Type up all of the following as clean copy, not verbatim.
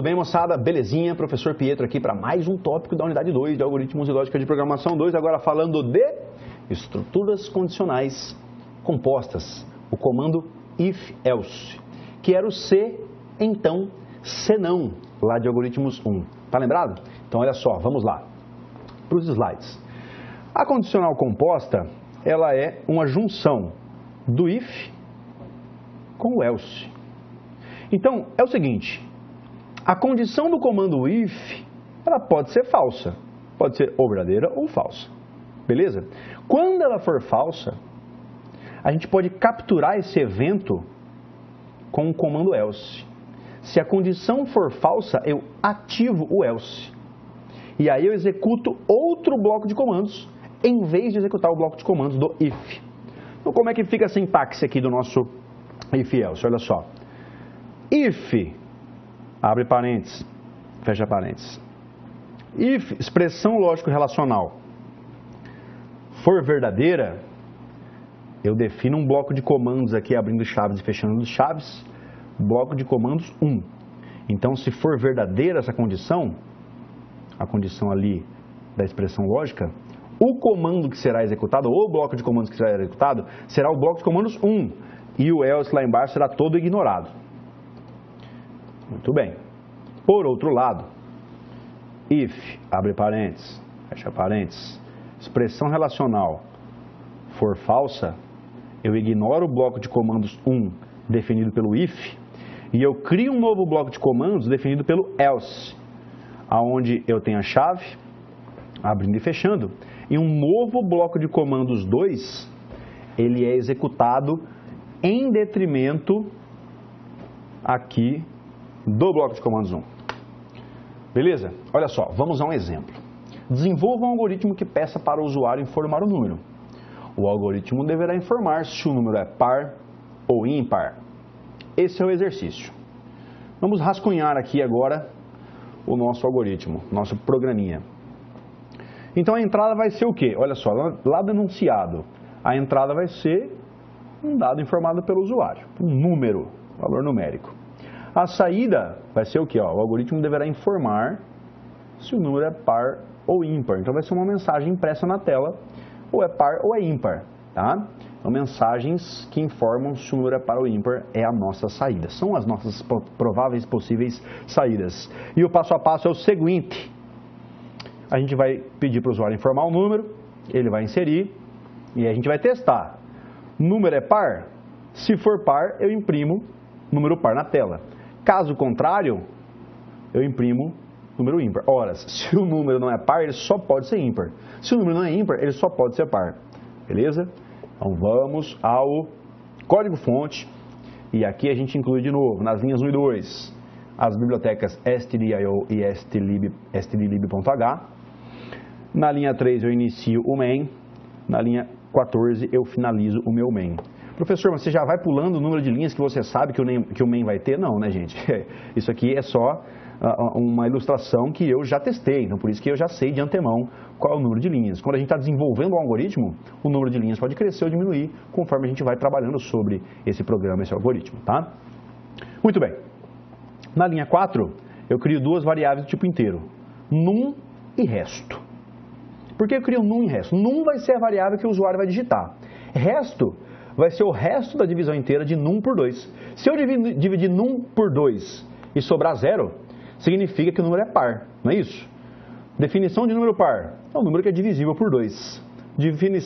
Tudo bem, moçada? Belezinha? Professor Pietro aqui para mais um tópico da unidade 2 de Algoritmos e Lógica de Programação 2, agora falando de estruturas condicionais compostas, o comando if-else, que era o se, então, senão, lá de Algoritmos 1. Tá lembrado? Então, olha só, vamos lá para os slides. A condicional composta, ela é uma junção do if com o else. Então, é o seguinte, a condição do comando if, ela pode ser falsa, pode ser ou verdadeira ou falsa, beleza? Quando ela for falsa, a gente pode capturar esse evento com o comando else. Se a condição for falsa, eu ativo o else. E aí eu executo outro bloco de comandos, em vez de executar o bloco de comandos do if. Então, como é que fica a sintaxe aqui do nosso if-else? Olha só. If, abre parênteses, fecha parênteses. If, expressão lógico-relacional, for verdadeira, eu defino um bloco de comandos aqui, abrindo chaves e fechando chaves, bloco de comandos 1. Então, se for verdadeira essa condição, a condição ali da expressão lógica, o comando que será executado, ou o bloco de comandos que será executado, será o bloco de comandos 1. E o else lá embaixo será todo ignorado. Muito bem. Por outro lado, if, abre parênteses, fecha parênteses, expressão relacional for falsa, eu ignoro o bloco de comandos 1 definido pelo if e eu crio um novo bloco de comandos definido pelo else, aonde eu tenho a chave, abrindo e fechando, e um novo bloco de comandos 2, ele é executado em detrimento aqui do bloco de comandos 1. Beleza? Olha só, vamos a um exemplo. Desenvolva um algoritmo que peça para o usuário informar o número. O algoritmo deverá informar se o número é par ou ímpar. Esse é o exercício. Vamos rascunhar aqui agora o nosso algoritmo, nosso programinha. Então a entrada vai ser o quê? Olha só, lá do enunciado, a entrada vai ser um dado informado pelo usuário, um número, valor numérico. A saída vai ser o quê? O algoritmo deverá informar se o número é par ou ímpar. Então vai ser uma mensagem impressa na tela, ou é par ou é ímpar, tá? Então mensagens que informam se o número é par ou ímpar é a nossa saída. São as nossas prováveis possíveis saídas. E o passo a passo é o seguinte. A gente vai pedir para o usuário informar o número, ele vai inserir e a gente vai testar. Número é par? Se for par, eu imprimo número par na tela. Caso contrário, eu imprimo número ímpar. Ora, se o número não é par, ele só pode ser ímpar. Se o número não é ímpar, ele só pode ser par. Beleza? Então vamos ao código-fonte. E aqui a gente inclui de novo, nas linhas 1 e 2, as bibliotecas stdio e stdlib.h. Na linha 3 eu inicio o main. Na linha 14 eu finalizo o meu main. Professor, mas você já vai pulando o número de linhas que você sabe que o main vai ter? Não, né, gente? Isso aqui é só uma ilustração que eu já testei, então por isso que eu já sei de antemão qual é o número de linhas. Quando a gente está desenvolvendo um algoritmo, o número de linhas pode crescer ou diminuir conforme a gente vai trabalhando sobre esse programa, esse algoritmo, tá? Muito bem. Na linha 4, eu crio duas variáveis do tipo inteiro, num e resto. Por que eu crio num e resto? Num vai ser a variável que o usuário vai digitar. Resto vai ser o resto da divisão inteira de num por 2. Se eu dividir num por 2 e sobrar 0, significa que o número é par, não é isso? Definição de número par é um número que é divisível por 2.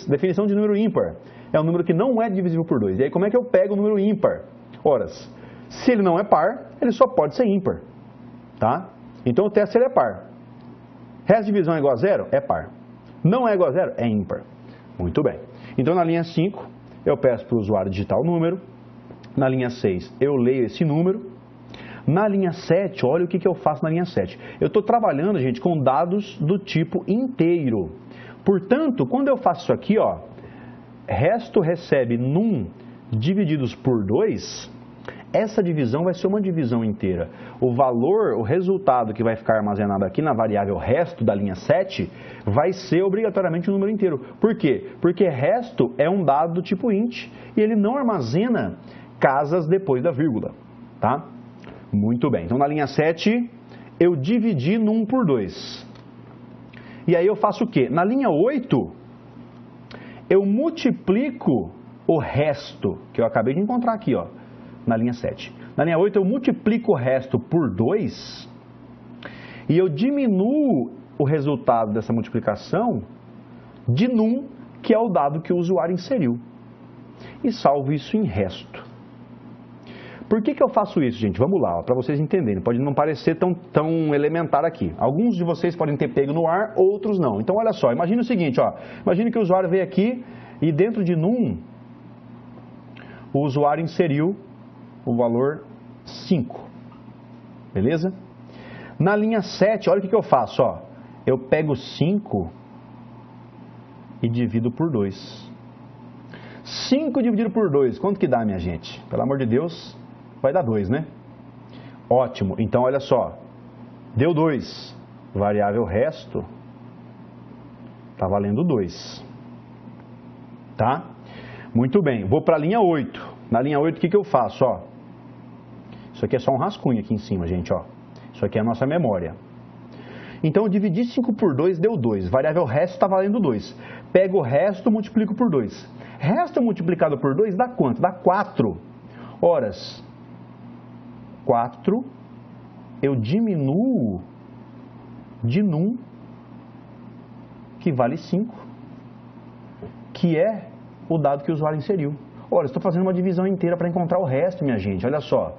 Definição de número ímpar é um número que não é divisível por 2. E aí como é que eu pego o número ímpar? Ora, se ele não é par, ele só pode ser ímpar, tá? Então o teste se ele é par. Resto de divisão é igual a 0? É par. Não é igual a 0? É ímpar. Muito bem. Então na linha 5, eu peço para o usuário digitar o número. Na linha 6, eu leio esse número. Na linha 7, olha o que eu faço na linha 7. Eu estou trabalhando, gente, com dados do tipo inteiro. Portanto, quando eu faço isso aqui, ó, resto recebe num divididos por 2, essa divisão vai ser uma divisão inteira. O valor, o resultado que vai ficar armazenado aqui na variável resto da linha 7 vai ser obrigatoriamente um número inteiro. Por quê? Porque resto é um dado do tipo int e ele não armazena casas depois da vírgula, tá? Muito bem. Então, na linha 7, eu dividi no 1 por 2. E aí eu faço o quê? Na linha 8, eu multiplico o resto, que eu acabei de encontrar aqui, ó, na linha 7. Na linha 8, eu multiplico o resto por 2 e eu diminuo o resultado dessa multiplicação de num, que é o dado que o usuário inseriu. E salvo isso em resto. Por que eu faço isso, gente? Vamos lá, para vocês entenderem. Pode não parecer tão elementar aqui. Alguns de vocês podem ter pego no ar, outros não. Então, olha só, imagine o seguinte, ó. Imagine que o usuário veio aqui e dentro de num, o usuário inseriu o valor 5. Beleza? Na linha 7, olha o que eu faço, ó. Eu pego 5 e divido por 2. 5 dividido por 2, quanto que dá, minha gente? Pelo amor de Deus, vai dar 2, né? Ótimo, então olha só, deu 2, variável resto, está valendo 2, tá? Muito bem, vou para a linha 8, na linha 8 o que eu faço, ó? Isso aqui é só um rascunho aqui em cima, gente, ó, isso aqui é a nossa memória. Então eu dividi 5 por 2, deu 2, variável resto está valendo 2, pego o resto, multiplico por 2. Resto multiplicado por 2 dá quanto? Dá 4. Horas, 4, eu diminuo de num, que vale 5, que é o dado que o usuário inseriu. Olha, estou fazendo uma divisão inteira para encontrar o resto, minha gente, olha só.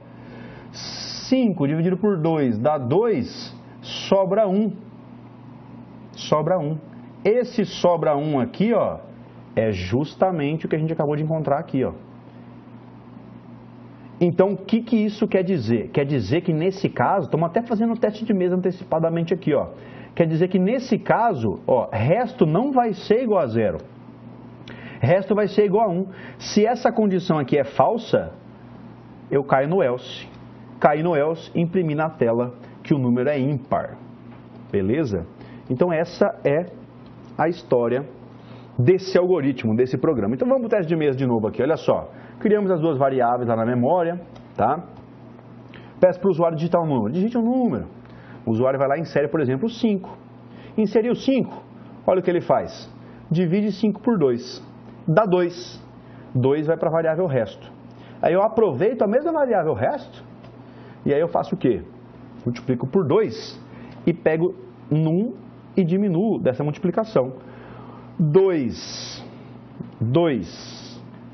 5 dividido por 2 dá 2, sobra 1. Sobra 1. Esse sobra 1 aqui, ó, é justamente o que a gente acabou de encontrar aqui, ó. Então, o que isso quer dizer? Quer dizer que nesse caso, estamos até fazendo o teste de mesa antecipadamente aqui, ó. Quer dizer que nesse caso, ó, resto não vai ser igual a 0. Resto vai ser igual a 1. Se essa condição aqui é falsa, eu caio no else. Caí no else, imprimi na tela que o número é ímpar. Beleza? Então, essa é a história desse algoritmo, desse programa. Então vamos para o teste de mesa de novo aqui, olha só. Criamos as duas variáveis lá na memória, tá? Peço para o usuário digitar um número. Digite um número. O usuário vai lá e insere, por exemplo, 5. Inseriu 5, olha o que ele faz. Divide 5 por 2. Dá 2. 2 vai para a variável resto. Aí eu aproveito a mesma variável resto e aí eu faço o quê? Multiplico por 2 e pego num e diminuo dessa multiplicação. 2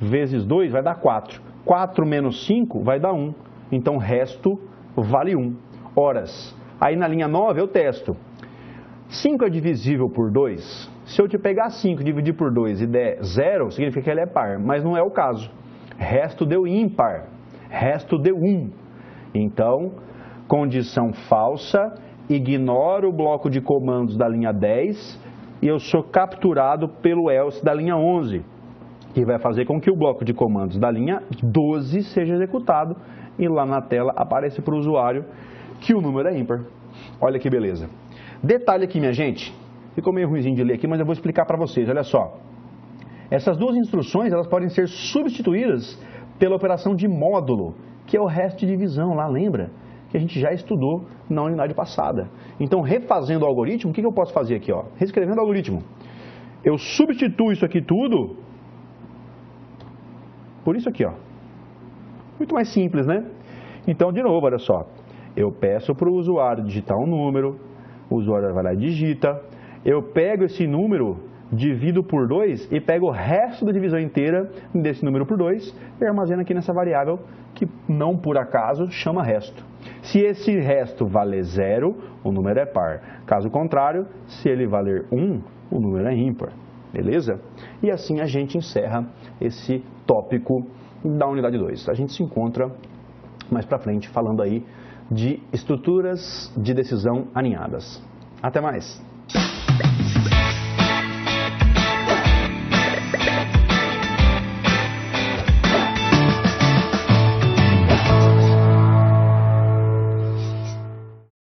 vezes 2 vai dar 4. 4 menos 5 vai dar 1. Então, resto vale 1. Horas. Aí, na linha 9, eu testo. 5 é divisível por 2? Se eu te pegar 5 e dividir por 2 e der 0, significa que ele é par. Mas não é o caso. Resto deu ímpar. Resto deu 1. Então, condição falsa, ignoro o bloco de comandos da linha 10 e eu sou capturado pelo else da linha 11, que vai fazer com que o bloco de comandos da linha 12 seja executado e lá na tela aparece para o usuário que o número é ímpar. Olha que beleza. Detalhe aqui, minha gente, ficou meio ruimzinho de ler aqui, mas eu vou explicar para vocês, olha só. Essas duas instruções, elas podem ser substituídas pela operação de módulo, que é o resto de divisão lá, lembra? Que a gente já estudou na unidade passada. Então, refazendo o algoritmo, o que eu posso fazer aqui? Ó? Reescrevendo o algoritmo. Eu substituo isso aqui tudo por isso aqui, ó. Muito mais simples, né? Então, de novo, olha só. Eu peço para o usuário digitar um número, o usuário vai lá e digita. Eu pego esse número, divido por 2 e pego o resto da divisão inteira desse número por 2 e armazeno aqui nessa variável que não por acaso chama resto. Se esse resto valer 0, o número é par. Caso contrário, se ele valer 1, o número é ímpar. Beleza? E assim a gente encerra esse tópico da unidade 2. A gente se encontra mais pra frente falando aí de estruturas de decisão alinhadas. Até mais!